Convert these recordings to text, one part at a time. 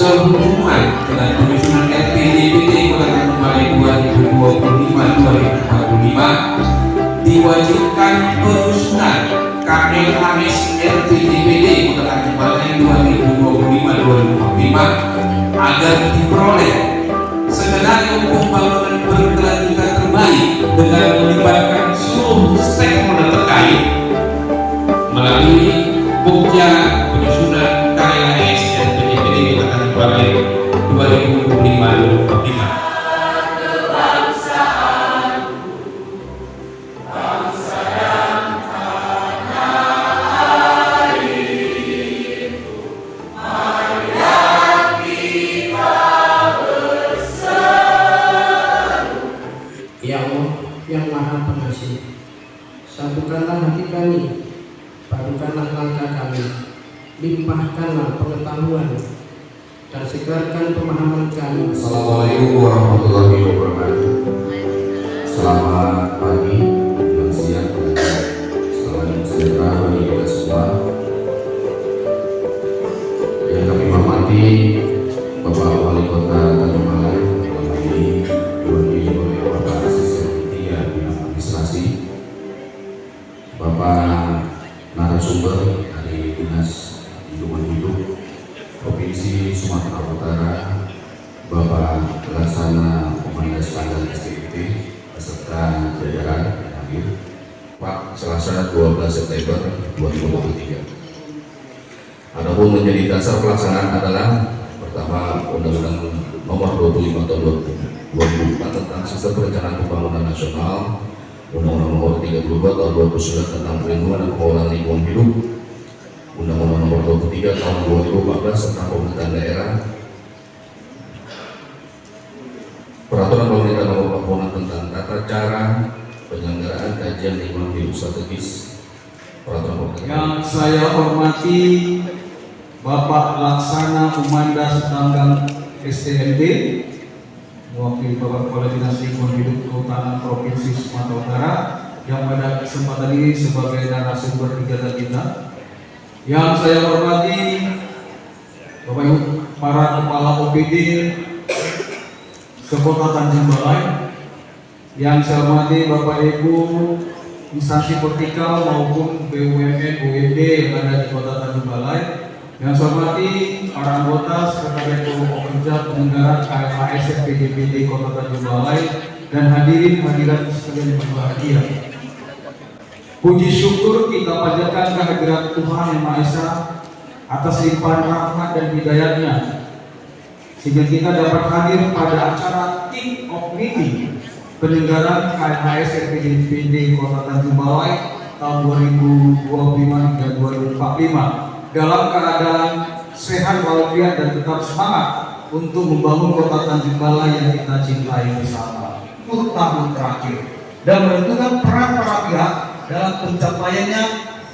soal hubungan dengan penyusunan RPJMD Kota Tanjung Balai 2025-2045 diwajibkan penyusunan KDHS RPJMD Kota Tanjung Balai 2025-2045 agar diperoleh skenario pembangunan berkelanjutan terbaik dengan melibatkan seluruh stakeholder terkait melalui pokja penyusunan KDHS RPJMD Kota Tanjung Balai 2025-2045. Ya Allah yang Maha Pengasih, satukanlah hati kami, padukanlah langkah kami, limpahkanlah pengetahuan dan segarkan pemahaman kami. Assalamualaikum warahmatullahi wabarakatuh. Selamat pagi, menjelang siang, salam sejahtera bagi kita semua. Yang kami hormati Bapak Wali Kota Tanjung Balai, dalam ini diwakili oleh Bapak Asisten Bidang Administrasi, Bapak narasumber dari Dinas Lingkungan Hidup Provinsi Sumatera Utara, Bapak Pelaksana Komando Standar STPT beserta jajaran yang hadir. Pak, Selasa 12 September 2023. Adapun menjadi dasar pelaksanaan adalah pertama Undang-Undang Nomor 25 Tahun 2004 tentang Sistem Perencanaan Pembangunan Nasional, Undang-Undang Nomor 32 Tahun 2009 tentang Perlindungan dan Pengelolaan Lingkungan Hidup, Undang-Undang Nomor 23 Tahun 2014 tentang Pemerintahan Daerah, Peraturan Pemerintah Nomor 46 tentang tata cara penyelenggaraan kajian lingkungan hidup strategis, Peraturan Pemerintah. Yang saya hormati Bapak Laksana Umanda Setanggang STND, mewakili Bapak Kepala Dinas Lingkungan Hidup Kehutanan Provinsi Sumatera Utara, yang pada kesempatan ini sebagai narasumber kegiatan kita. Yang saya hormati Bapak Ibu para Kepala OPD Sekota Tanjung Balai, yang saya hormati Bapak Ibu instansi vertikal maupun BUMN BUMD yang ada di Kota Tanjung Balai, yang saya hormati para anggota Sekretariat Pekerja Penyelenggaraan KDHS RPJMD Kota Tanjung Balai, dan hadirin hadirat sekalian yang berbahagia. Puji syukur kita panjatkan kehadirat Tuhan Yang Maha Esa atas limpahan rahmat dan hidayatnya, sehingga kita dapat hadir pada acara kick off meeting penyelenggaraan KDHS RPJMD Kota Tanjung Balai tahun 2025 hingga 2045 dalam keadaan sehat walafiat dan tetap semangat untuk membangun Kota Tanjung Balai yang kita cintai bersama untuk tahun terakhir, dan menentukan peran para pihak dalam pencapaiannya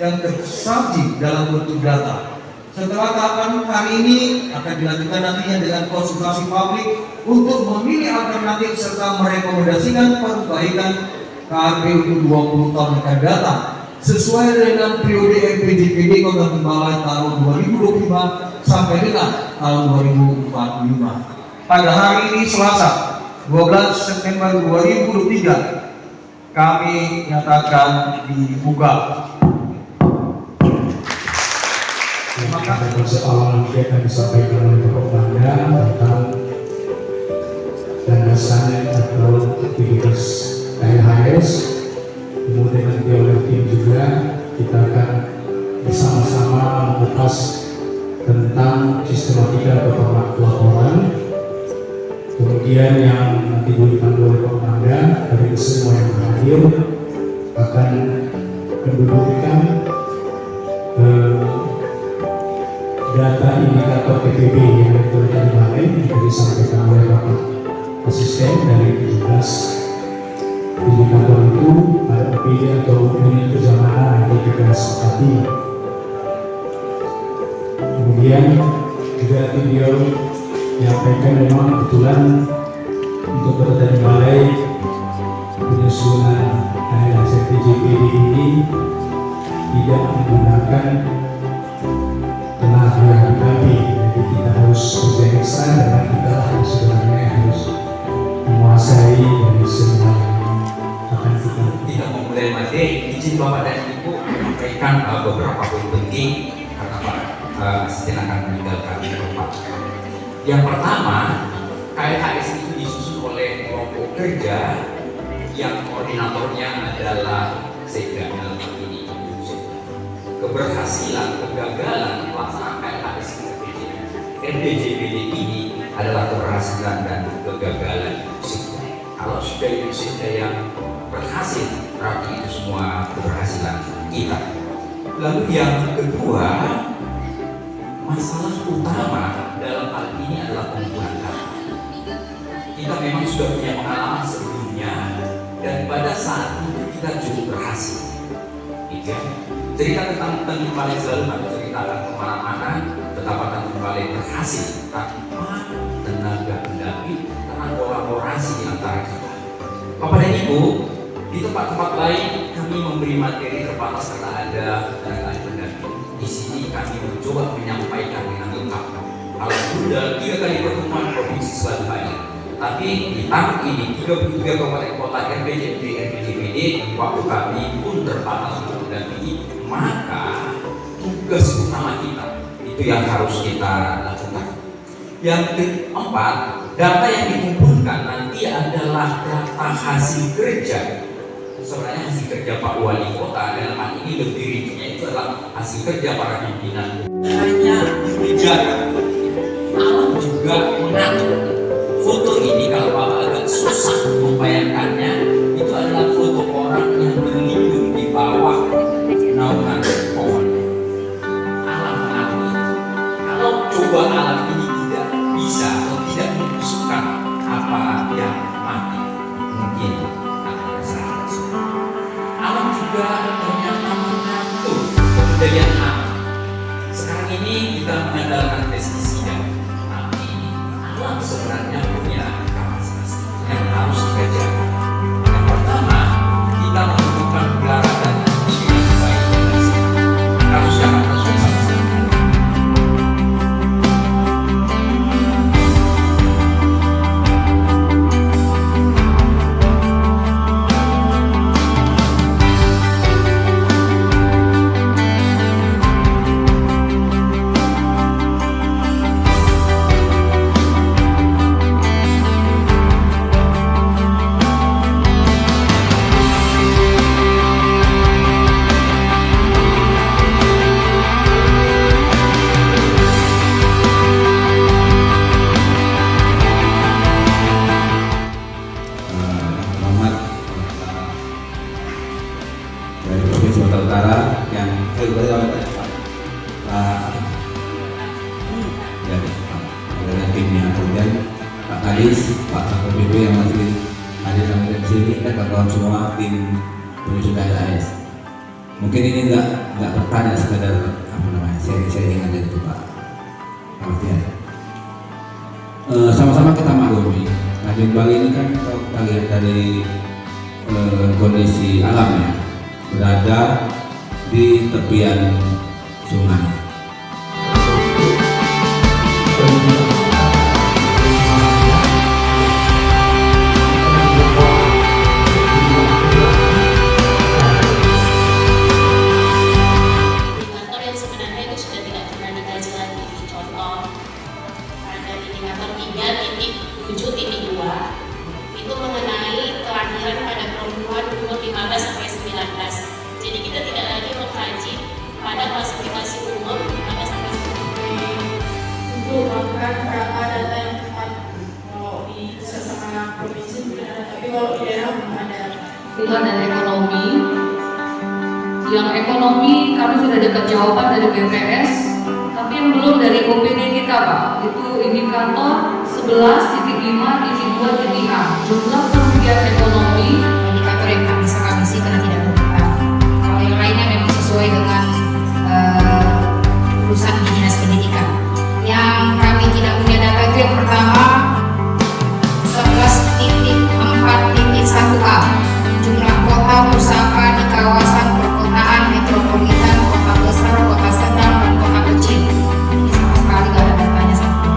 yang tersaji dalam bentuk data. Setelah tahapan hari ini akan dilanjutkan nantinya dengan konsultasi publik untuk memilih alternatif serta merekomendasikan perbaikan KRP untuk 20 tahun akan datang sesuai dengan periode RPJMD Kota Tanjung Balai tahun 2025 sampai dengan tahun 2045. Pada hari ini Selasa 12 September 2023 kami nyatakan dibuka. Terima kasih atas awal yang disampaikan oleh Bapak Banda tentang landasan atau aktivitas KDHS. Kemudian nanti oleh tim juga kita akan bersama-sama mengupas tentang sistematika atau laporan. Kemudian yang nanti dipandu oleh Pak Banda dari semua yang hadir akan mendudukan data indikator PPB yang telah dimulai juga disampaikan oleh Bapak Asisten dari 17 indikator itu ada OPD atau unit keamanan yang kita sepakati. Kemudian juga beliau menyampaikan memang kebetulan untuk Kota Balai penyusunan RPJMD ini tidak menggunakan tenaga kami, jadi kita harus bekerja ekstra dan kita harus sebenarnya harus menguasai dari semua yang akan kita. Tidak memulai materi, izin Bapak dan Ibu menyampaikan beberapa poin penting karena Pak Asisten akan meninggalkan tempat. Yang pertama, KLHS itu disusun oleh kelompok kerja yang koordinatornya adalah Sekda dalam hal ini. Keberhasilan, kegagalan pelaksanaan KLHS RPJPD ini adalah keberhasilan dan kegagalan Sekda. Kalau sudah itu Sekda yang berhasil, berarti itu semua keberhasilan kita. Lalu yang kedua, masalah utama dalam hal ini adalah pengumpulan data. Kita memang sudah punya pengalaman sebelumnya dan pada saat itu kita cukup berhasil. Gitu ya. Cerita tentang Tanjung Balai selalu kami ceritakan kemana-mana, betapa Tanjung Balai berhasil tanpa tenaga pendamping, karena kolaborasi di antara kita. Bapak dan Ibu, di tempat-tempat lain kami memberi materi terbatas karena ada tenaga pendamping. Di sini kami mencoba menyampaikan dengan lengkap. Alhamdulillah 3 kali pertemuan provinsi selalu hadir. Tapi di tahun ini 33 kabupaten kota RPJPD waktu kami pun terbatas untuk mendampingi, maka tugas utama kita itu yang harus kita lakukan. Yang keempat, data yang dikumpulkan nanti adalah data hasil kerja. Sebenarnya hasil kerja Pak Wali Kota dalam hal ini lebih rincinya itu adalah hasil kerja para pimpinan. Hanya dijaga, alam juga mengatur. Foto ini kalau Bapak agak susah membayangkannya, itu adalah foto orang yang berlindung di bawah naungan pohon. Alam mengatur. Kalau coba alam ini tidak bisa atau tidak membusukkan apa yang mati, mungkin akan bersalah. Alam juga ternyata mengatur kejadian alam. Sekarang ini kita mengandalkan pestisida, tapi alam sebenarnya punya kapasitas yang harus kita jaga. Yang pertama, kita membutuhkan gelaran dan yang baik dan sehat. Harus Jakarta sudah sama-sama. Dari Provinsi Sumatera Utara yang dari timnya, kemudian Pak Kadis, Pak Satpol PP yang masih hadir sampai di sini, dan kawan-kawan semua tim penyusun KLHS. Mungkin ini nggak bertanya, sekedar apa namanya sharing aja itu Pak. Artinya sama-sama kita maklumi, Tanjung Balai ini kan kalau kita lihat dari kondisi alamnya berada di tepian sungai. Indikator yang sebenarnya itu sudah tidak pernah dikaji lagi. Contoh, ada indikator 3.7.2 itu mengenai kelahiran pada perempuan umur 15 sampai 19. Jadi kita tidak lagi mengkaji pada klasifikasi umur 15 sampai 19. Untuk melakukan berapa data yang tepat, kalau di pusat sama provinsi sudah ada, tapi kalau di daerah belum ada. Itu dan ekonomi. Yang ekonomi kami sudah dapat jawaban dari BPS, tapi yang belum dari OPD kita Pak. Itu indikator 11.5.2.A. Jumlah kerugian ekonomi. Indikator yang tak bisa kami isi karena tidak berkembang. Kalau yang lainnya memang sesuai dengan urusan di dinas pendidikan. Yang kami tidak punya data itu yang pertama 11.4.1A. Jumlah kota pusaka di kawasan perkotaan metropolitan, kota besar, kota sedang, dan kota kecil. Ini sama sekali nggak ada datanya sama.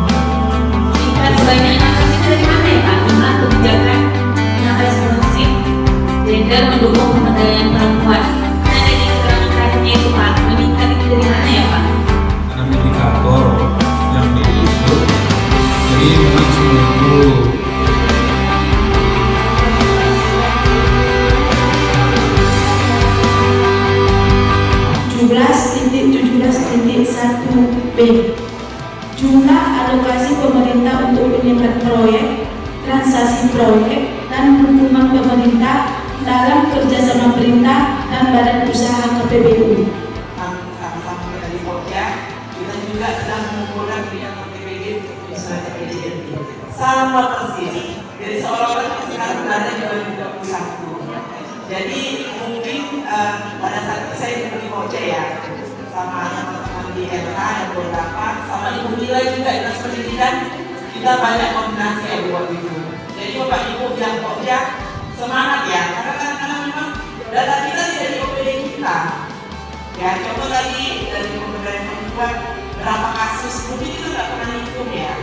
B. Jumlah alokasi pemerintah untuk peningkatan proyek, transaksi proyek, dan dukungan pemerintah dalam kerjasama perintah dan badan usaha KPBU. Sama-sama dari Pokja, kita juga sedang mengumpulkan pihak KPBD untuk penyusunan RPJMD. Sama persis. Jadi seolah-olah sekarang berada di 2021. Jadi mungkin pada saat itu saya di Pokja ya, sama teman-teman di RK dan beberapa, sama Ibu Nila juga Dinas Pendidikan, kita banyak koordinasi ya buat itu. Jadi Bapak Ibu yang Pokja semangat ya, karena memang data kita tidak di OPD kita. Ya, contoh tadi dari Kementerian Perhubungan berapa kasus, mungkin itu nggak pernah dihitung ya.